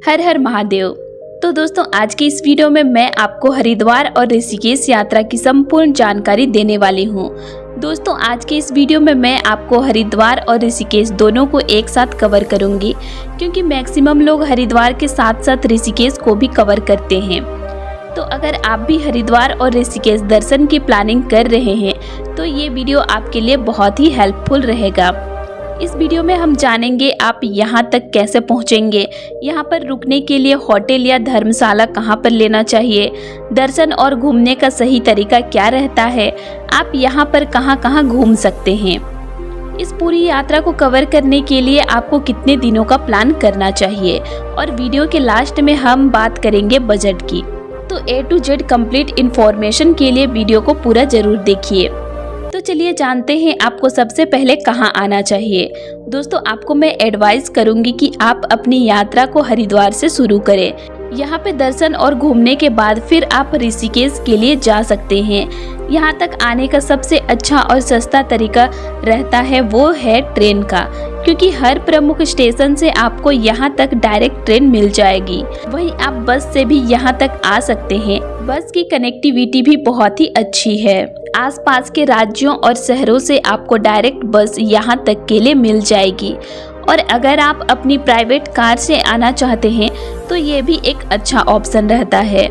हर हर महादेव। तो दोस्तों, आज की इस वीडियो में मैं आपको हरिद्वार और ऋषिकेश यात्रा की संपूर्ण जानकारी देने वाली हूँ। दोस्तों, आज की इस वीडियो में मैं आपको हरिद्वार और ऋषिकेश दोनों को एक साथ कवर करूँगी, क्योंकि मैक्सिमम लोग हरिद्वार के साथ साथ ऋषिकेश को भी कवर करते हैं। तो अगर आप भी हरिद्वार और ऋषिकेश दर्शन की प्लानिंग कर रहे हैं तो ये वीडियो आपके लिए बहुत ही हेल्पफुल रहेगा। इस वीडियो में हम जानेंगे आप यहाँ तक कैसे पहुँचेंगे, यहाँ पर रुकने के लिए होटल या धर्मशाला कहाँ पर लेना चाहिए, दर्शन और घूमने का सही तरीका क्या रहता है, आप यहाँ पर कहाँ कहाँ घूम सकते हैं। इस पूरी यात्रा को कवर करने के लिए आपको कितने दिनों का प्लान करना चाहिए, और वीडियो के लास्ट में हम बात करेंगे बजट की। तो A to Z complete information के लिए वीडियो को पूरा जरूर देखिए। तो चलिए जानते हैं आपको सबसे पहले कहाँ आना चाहिए। दोस्तों, आपको मैं एडवाइस करूंगी कि आप अपनी यात्रा को हरिद्वार से शुरू करें। यहाँ पे दर्शन और घूमने के बाद फिर आप ऋषिकेश के लिए जा सकते हैं। यहाँ तक आने का सबसे अच्छा और सस्ता तरीका रहता है वो है ट्रेन का, क्योंकि हर प्रमुख स्टेशन से आपको यहाँ तक डायरेक्ट ट्रेन मिल जाएगी। वहीं आप बस से भी यहाँ तक आ सकते हैं। बस की कनेक्टिविटी भी बहुत ही अच्छी है। आसपास के राज्यों और शहरों से आपको डायरेक्ट बस यहाँ तक के लिए मिल जाएगी। और अगर आप अपनी प्राइवेट कार से आना चाहते हैं तो ये भी एक अच्छा ऑप्शन रहता है।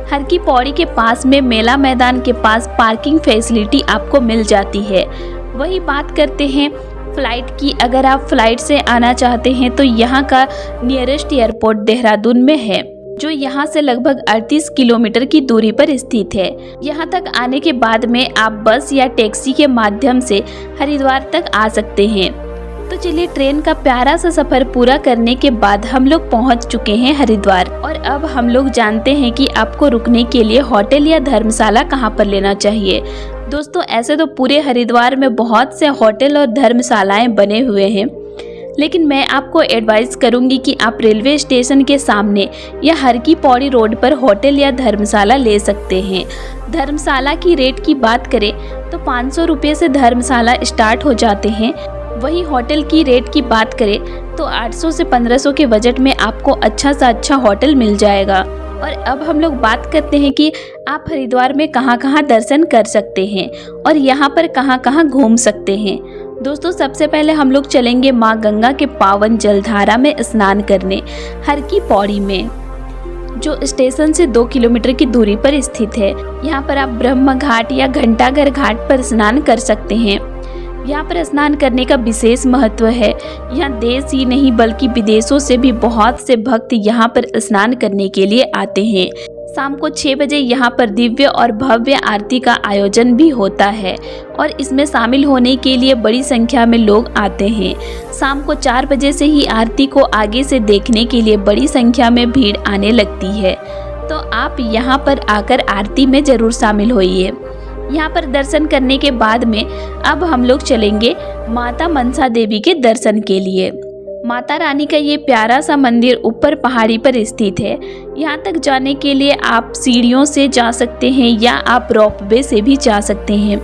हर की पौड़ी के पास में मेला मैदान के पास पार्किंग फैसिलिटी आपको मिल जाती है। वही बात करते हैं फ्लाइट की। अगर आप फ्लाइट से आना चाहते हैं तो यहाँ का नियरेस्ट एयरपोर्ट देहरादून में है, जो यहाँ से लगभग 38 किलोमीटर की दूरी पर स्थित है। यहाँ तक आने के बाद में आप बस या टैक्सी के माध्यम से हरिद्वार तक आ सकते हैं। तो चलिए, ट्रेन का प्यारा सा सफर पूरा करने के बाद हम लोग पहुँच चुके हैं हरिद्वार, और अब हम लोग जानते हैं कि आपको रुकने के लिए होटल या धर्मशाला कहाँ पर लेना चाहिए। दोस्तों, ऐसे तो पूरे हरिद्वार में बहुत से होटल और धर्मशालाएं बने हुए हैं, लेकिन मैं आपको एडवाइस करूंगी कि आप रेलवे स्टेशन के सामने या हर की पौड़ी रोड पर होटल या धर्मशाला ले सकते हैं। धर्मशाला की रेट की बात करें तो 500 रुपये से धर्मशाला स्टार्ट हो जाते हैं। वही होटल की रेट की बात करें तो 800 से 1500 के बजट में आपको अच्छा सा अच्छा होटल मिल जाएगा। और अब हम लोग बात करते हैं कि आप हरिद्वार में कहाँ कहाँ दर्शन कर सकते हैं और यहाँ पर कहाँ कहाँ घूम सकते हैं। दोस्तों, सबसे पहले हम लोग चलेंगे माँ गंगा के पावन जलधारा में स्नान करने हर की पौड़ी में, जो स्टेशन से 2 किलोमीटर की दूरी पर स्थित है। यहाँ पर आप ब्रह्म घाट या घंटाघर घाट पर स्नान कर सकते हैं। यहाँ पर स्नान करने का विशेष महत्व है। यहाँ देश ही नहीं बल्कि विदेशों से भी बहुत से भक्त यहाँ पर स्नान करने के लिए आते हैं। शाम को 6 बजे यहाँ पर दिव्य और भव्य आरती का आयोजन भी होता है, और इसमें शामिल होने के लिए बड़ी संख्या में लोग आते हैं। शाम को 4 बजे से ही आरती को आगे से देखने के लिए बड़ी संख्या में भीड़ आने लगती है। तो आप यहाँ पर आकर आरती में जरूर शामिल होइए। यहाँ पर दर्शन करने के बाद में अब हम लोग चलेंगे माता मनसा देवी के दर्शन के लिए। माता रानी का ये प्यारा सा मंदिर ऊपर पहाड़ी पर स्थित है। यहाँ तक जाने के लिए आप सीढ़ियों से जा सकते हैं या आप रोपवे से भी जा सकते हैं।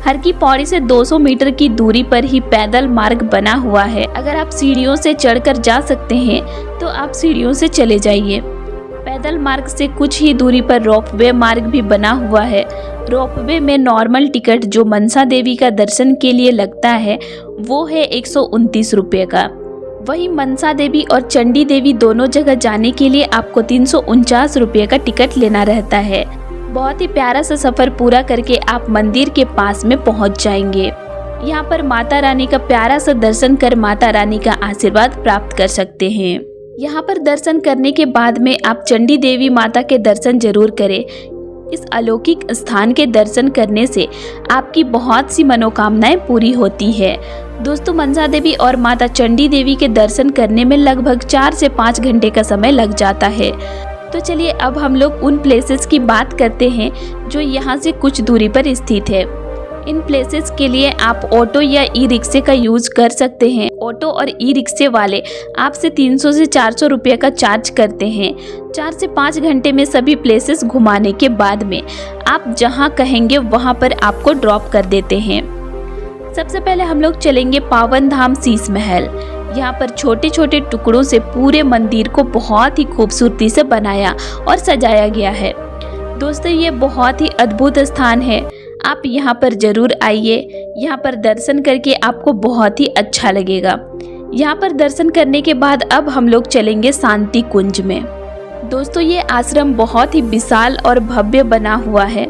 हर की पौड़ी से 200 मीटर की दूरी पर ही पैदल मार्ग बना हुआ है। अगर आप सीढ़ियों से चढ़कर जा सकते हैं तो आप सीढ़ियों से चले जाइए। पैदल मार्ग से कुछ ही दूरी पर रोपवे मार्ग भी बना हुआ है। रोपवे में नॉर्मल टिकट जो मनसा देवी का दर्शन के लिए लगता है वो है 129 रुपये का। वहीं मनसा देवी और चंडी देवी दोनों जगह जाने के लिए आपको 349 रुपये का टिकट लेना रहता है। बहुत ही प्यारा सा सफर पूरा करके आप मंदिर के पास में पहुंच जाएंगे। यहाँ पर माता रानी का प्यारा सा दर्शन कर माता रानी का आशीर्वाद प्राप्त कर सकते हैं। यहाँ पर दर्शन करने के बाद में आप चंडी देवी माता के दर्शन जरूर करें। इस अलौकिक स्थान के दर्शन करने से आपकी बहुत सी मनोकामनाएं पूरी होती है। दोस्तों, मनसा देवी और माता चंडी देवी के दर्शन करने में लगभग 4 से 5 घंटे का समय लग जाता है। तो चलिए, अब हम लोग उन प्लेसेस की बात करते हैं जो यहाँ से कुछ दूरी पर स्थित है। इन प्लेसेस के लिए आप ऑटो या ई रिक्शे का यूज कर सकते हैं। ऑटो और ई रिक्शे वाले आपसे 300 से 400 रुपये का चार्ज करते हैं। 4 से 5 घंटे में सभी प्लेसेस घुमाने के बाद में आप जहां कहेंगे वहां पर आपको ड्रॉप कर देते हैं। सबसे पहले हम लोग चलेंगे पावन धाम शीश महल। यहाँ पर छोटे छोटे टुकड़ों से पूरे मंदिर को बहुत ही खूबसूरती से बनाया और सजाया गया है। दोस्तों ये बहुत ही अद्भुत स्थान है, आप यहाँ पर जरूर आइए। यहाँ पर दर्शन करके आपको बहुत ही अच्छा लगेगा। यहाँ पर दर्शन करने के बाद अब हम लोग चलेंगे शांति कुंज में। दोस्तों ये आश्रम बहुत ही विशाल और भव्य बना हुआ है।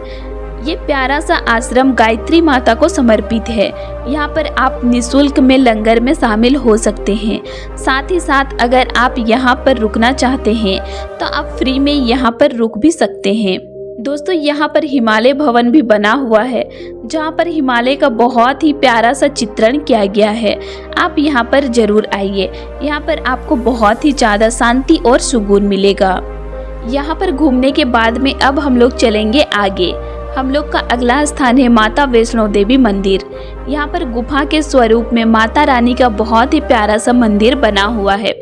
ये प्यारा सा आश्रम गायत्री माता को समर्पित है। यहाँ पर आप निःशुल्क में लंगर में शामिल हो सकते हैं। साथ ही साथ अगर आप यहाँ पर रुकना चाहते हैं तो आप फ्री में यहाँ पर रुक भी सकते हैं। दोस्तों यहाँ पर हिमालय भवन भी बना हुआ है, जहाँ पर हिमालय का बहुत ही प्यारा सा चित्रण किया गया है। आप यहाँ पर जरूर आइए। यहाँ पर आपको बहुत ही ज़्यादा शांति और सुकून मिलेगा। यहाँ पर घूमने के बाद में अब हम लोग चलेंगे आगे। हम लोग का अगला स्थान है माता वैष्णो देवी मंदिर। यहाँ पर गुफा के स्वरूप में माता रानी का बहुत ही प्यारा सा मंदिर बना हुआ है।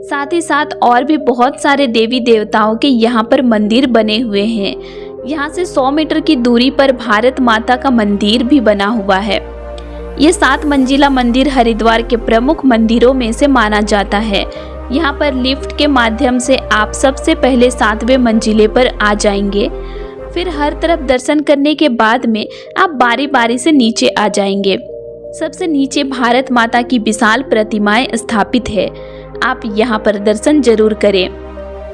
साथ ही साथ और भी बहुत सारे देवी देवताओं के यहाँ पर मंदिर बने हुए हैं। यहाँ से 100 मीटर की दूरी पर भारत माता का मंदिर भी बना हुआ है। ये 7 मंजिला मंदिर हरिद्वार के प्रमुख मंदिरों में से माना जाता है। यहाँ पर लिफ्ट के माध्यम से आप सबसे पहले 7वें मंजिले पर आ जाएंगे। फिर हर तरफ दर्शन करने के बाद में आप बारी बारी से नीचे आ जाएंगे। सबसे नीचे भारत माता की विशाल प्रतिमाएं स्थापित है, आप यहाँ पर दर्शन जरूर करें।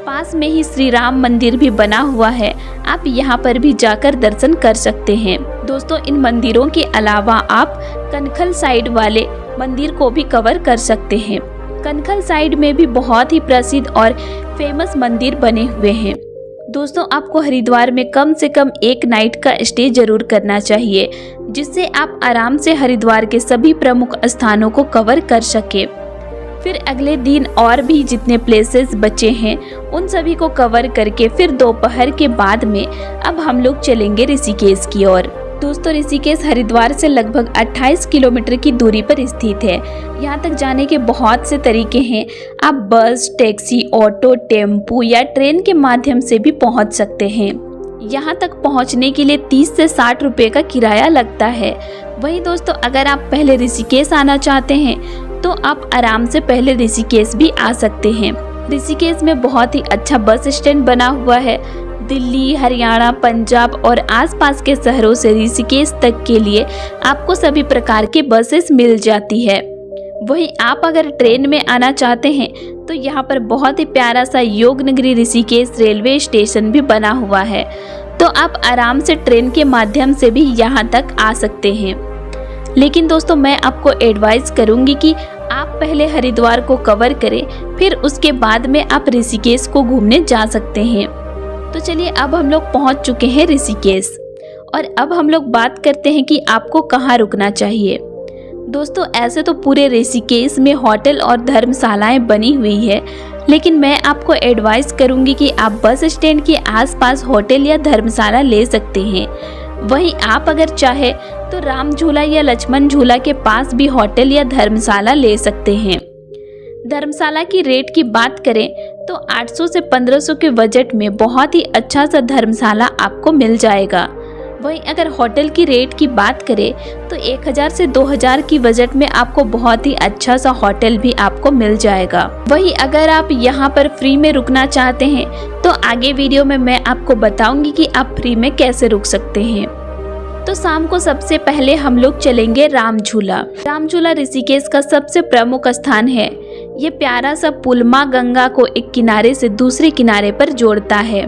पास में ही श्री राम मंदिर भी बना हुआ है, आप यहाँ पर भी जाकर दर्शन कर सकते हैं। दोस्तों इन मंदिरों के अलावा आप कनखल साइड वाले मंदिर को भी कवर कर सकते हैं। कनखल साइड में भी बहुत ही प्रसिद्ध और फेमस मंदिर बने हुए हैं। दोस्तों आपको हरिद्वार में कम से कम 1 नाइट का स्टे जरूर करना चाहिए, जिससे आप आराम से हरिद्वार के सभी प्रमुख स्थानों को कवर कर सके। फिर अगले दिन और भी जितने प्लेसेस बचे हैं उन सभी को कवर करके फिर दोपहर के बाद में अब हम लोग चलेंगे ऋषिकेश की ओर। दोस्तों ऋषिकेश हरिद्वार से लगभग 28 किलोमीटर की दूरी पर स्थित है। यहाँ तक जाने के बहुत से तरीके हैं। आप बस, टैक्सी, ऑटो, टेम्पू या ट्रेन के माध्यम से भी पहुँच सकते हैं। यहाँ तक पहुँचने के लिए 30 से 60 रुपये का किराया लगता है। वहीं दोस्तों अगर आप पहले ऋषिकेश आना चाहते हैं तो आप आराम से पहले ऋषिकेश भी आ सकते हैं। ऋषिकेश में बहुत ही अच्छा बस स्टैंड बना हुआ है। दिल्ली, हरियाणा, पंजाब और आसपास के शहरों से ऋषिकेश तक के लिए आपको सभी प्रकार की बसेस मिल जाती है। वहीं आप अगर ट्रेन में आना चाहते हैं तो यहाँ पर बहुत ही प्यारा सा योग नगरी ऋषिकेश रेलवे स्टेशन भी बना हुआ है, तो आप आराम से ट्रेन के माध्यम से भी यहाँ तक आ सकते हैं। लेकिन दोस्तों मैं आपको एडवाइस करूंगी कि आप पहले हरिद्वार को कवर करें, फिर उसके बाद में आप ऋषिकेश को घूमने जा सकते हैं। तो चलिए अब हम लोग पहुंच चुके हैं ऋषिकेश, और अब हम लोग बात करते हैं कि आपको कहाँ रुकना चाहिए। दोस्तों ऐसे तो पूरे ऋषिकेश में होटल और धर्मशालाएं बनी हुई है, लेकिन मैं आपको एडवाइस करूंगी कि आप बस स्टैंड के आसपास होटल या धर्मशाला ले सकते हैं। वहीं आप अगर चाहे तो राम झूला या लक्ष्मण झूला के पास भी होटल या धर्मशाला ले सकते हैं। धर्मशाला की रेट की बात करें तो 800 से 1500 के बजट में बहुत ही अच्छा सा धर्मशाला आपको मिल जाएगा। वहीं अगर होटल की रेट की बात करें तो 1000 से 2000 की बजट में आपको बहुत ही अच्छा सा होटल भी आपको मिल जाएगा। वहीं अगर आप यहाँ पर फ्री में रुकना चाहते हैं तो आगे वीडियो में मैं आपको बताऊंगी कि आप फ्री में कैसे रुक सकते हैं। तो शाम को सबसे पहले हम लोग चलेंगे राम झूला। राम झूला ऋषिकेश का सबसे प्रमुख स्थान है। ये प्यारा सा पुल माँ गंगा को एक किनारे से दूसरे किनारे पर जोड़ता है।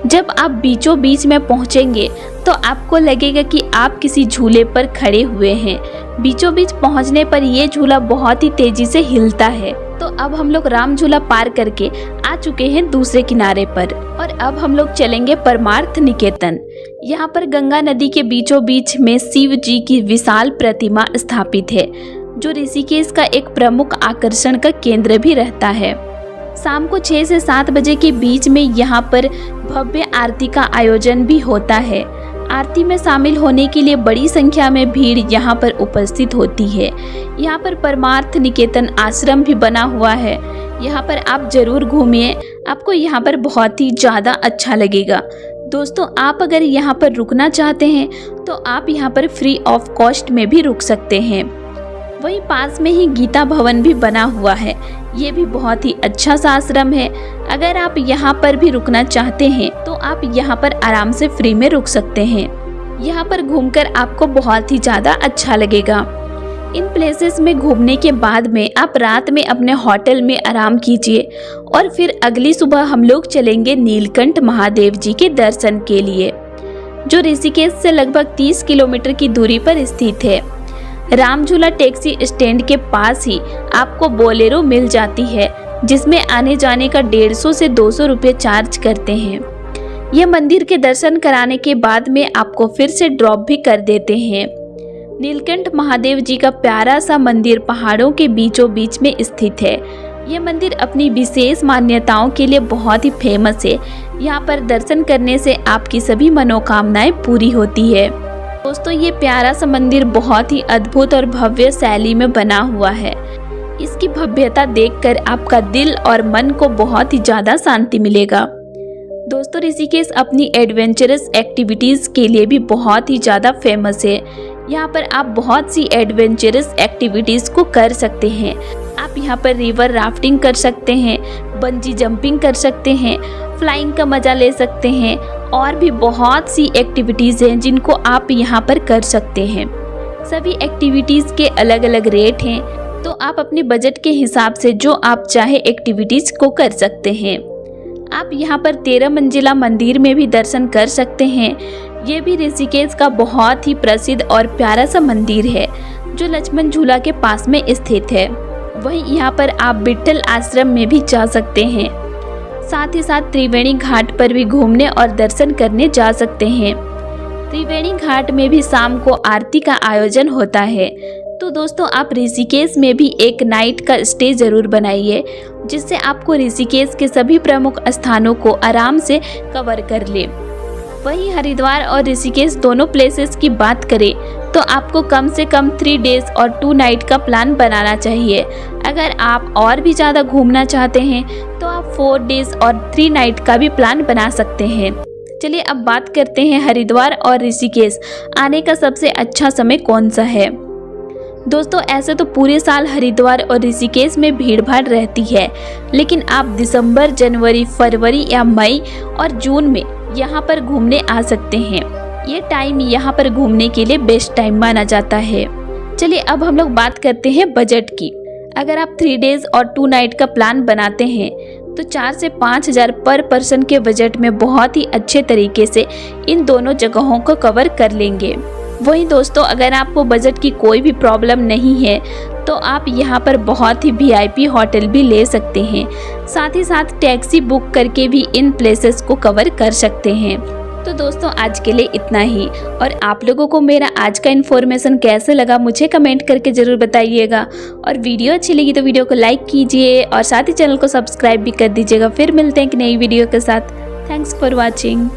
जब आप बीचों बीच में पहुंचेंगे तो आपको लगेगा कि आप किसी झूले पर खड़े हुए हैं। बीचों बीच पहुंचने पर यह झूला बहुत ही तेजी से हिलता है। तो अब हम लोग राम झूला पार करके आ चुके हैं दूसरे किनारे पर, और अब हम लोग चलेंगे परमार्थ निकेतन। यहाँ पर गंगा नदी के बीचों बीच में शिव जी की विशाल प्रतिमा स्थापित है, जो ऋषिकेश का एक प्रमुख आकर्षण का केंद्र भी रहता है। शाम को 6 से 7 बजे के बीच में यहाँ पर भव्य आरती का आयोजन भी होता है। आरती में शामिल होने के लिए बड़ी संख्या में भीड़ यहाँ पर उपस्थित होती है। यहाँ पर परमार्थ निकेतन आश्रम भी बना हुआ है। यहाँ पर आप जरूर घूमिए, आपको यहाँ पर बहुत ही ज़्यादा अच्छा लगेगा। दोस्तों आप अगर यहाँ पर रुकना चाहते हैं तो आप यहाँ पर फ्री ऑफ कॉस्ट में भी रुक सकते हैं। वहीं पास में ही गीता भवन भी बना हुआ है। ये भी बहुत ही अच्छा सा आश्रम है। अगर आप यहाँ पर भी रुकना चाहते हैं तो आप यहाँ पर आराम से फ्री में रुक सकते हैं। यहाँ पर घूमकर आपको बहुत ही ज़्यादा अच्छा लगेगा। इन प्लेसेस में घूमने के बाद में आप रात में अपने होटल में आराम कीजिए और फिर अगली सुबह हम लोग चलेंगे नीलकंठ महादेव जी के दर्शन के लिए, जो ऋषिकेश से लगभग 30 किलोमीटर की दूरी पर स्थित है। रामझूला टैक्सी स्टैंड के पास ही आपको बोलेरो मिल जाती है, जिसमें आने जाने का 150 से 200 रुपये चार्ज करते हैं। यह मंदिर के दर्शन कराने के बाद में आपको फिर से ड्रॉप भी कर देते हैं। नीलकंठ महादेव जी का प्यारा सा मंदिर पहाड़ों के बीचों बीच में स्थित है। यह मंदिर अपनी विशेष मान्यताओं के लिए बहुत ही फेमस है। यहाँ पर दर्शन करने से आपकी सभी मनोकामनाएं पूरी होती है। दोस्तों, ये प्यारा सा मंदिर बहुत ही अद्भुत और भव्य शैली में बना हुआ है। इसकी भव्यता देखकर आपका दिल और मन को बहुत ही ज़्यादा शांति मिलेगा। दोस्तों, ऋषिकेश अपनी एडवेंचरस एक्टिविटीज़ के लिए भी बहुत ही ज़्यादा फेमस है। यहाँ पर आप बहुत सी एडवेंचरस एक्टिविटीज़ को कर सकते हैं। आप यहाँ पर रिवर राफ्टिंग कर सकते हैं, बंजी जंपिंग कर सकते हैं, फ्लाइंग का मज़ा ले सकते हैं और भी बहुत सी एक्टिविटीज़ हैं जिनको आप यहाँ पर कर सकते हैं। सभी एक्टिविटीज़ के अलग अलग रेट हैं, तो आप अपने बजट के हिसाब से जो आप चाहे एक्टिविटीज़ को कर सकते हैं। आप यहाँ पर 13 मंजिला मंदिर में भी दर्शन कर सकते हैं। ये भी ऋषिकेश का बहुत ही प्रसिद्ध और प्यारा सा मंदिर है, जो लक्ष्मण झूला के पास में स्थित है। वहीं यहाँ पर आप विट्ठल आश्रम में भी जा सकते हैं। साथ ही साथ त्रिवेणी घाट पर भी घूमने और दर्शन करने जा सकते हैं। त्रिवेणी घाट में भी शाम को आरती का आयोजन होता है। तो दोस्तों, आप ऋषिकेश में भी एक नाइट का स्टे ज़रूर बनाइए, जिससे आपको ऋषिकेश के सभी प्रमुख स्थानों को आराम से कवर कर ले। वहीं हरिद्वार और ऋषिकेश दोनों प्लेसेस की बात करें तो आपको कम से कम 3 डेज और 2 नाइट का प्लान बनाना चाहिए। अगर आप और भी ज़्यादा घूमना चाहते हैं तो आप 4 डेज और 3 नाइट का भी प्लान बना सकते हैं। चलिए अब बात करते हैं हरिद्वार और ऋषिकेश आने का सबसे अच्छा समय कौन सा है। दोस्तों, ऐसे तो पूरे साल हरिद्वार और ऋषिकेश में भीड़ भाड़ रहती है, लेकिन आप दिसंबर, जनवरी, फरवरी या मई और जून में यहाँ पर घूमने आ सकते हैं। ये टाइम यहाँ पर घूमने के लिए बेस्ट टाइम माना जाता है। चलिए अब हम लोग बात करते हैं बजट की। अगर आप 3 डेज और 2 नाइट का प्लान बनाते हैं तो 4 से 5 हज़ार पर पर्सन के बजट में बहुत ही अच्छे तरीके से इन दोनों जगहों को कवर कर लेंगे। वहीं दोस्तों, अगर आपको बजट की कोई भी प्रॉब्लम नहीं है तो आप यहाँ पर बहुत ही VIP होटल भी ले सकते हैं। साथ ही साथ टैक्सी बुक करके भी इन प्लेसेस को कवर कर सकते हैं। तो दोस्तों, आज के लिए इतना ही। और आप लोगों को मेरा आज का इन्फॉर्मेशन कैसे लगा मुझे कमेंट करके ज़रूर बताइएगा। और वीडियो अच्छी लगी तो वीडियो को लाइक कीजिए और साथ ही चैनल को सब्सक्राइब भी कर दीजिएगा। फिर मिलते हैं एक नई वीडियो के साथ। Thanks for watching.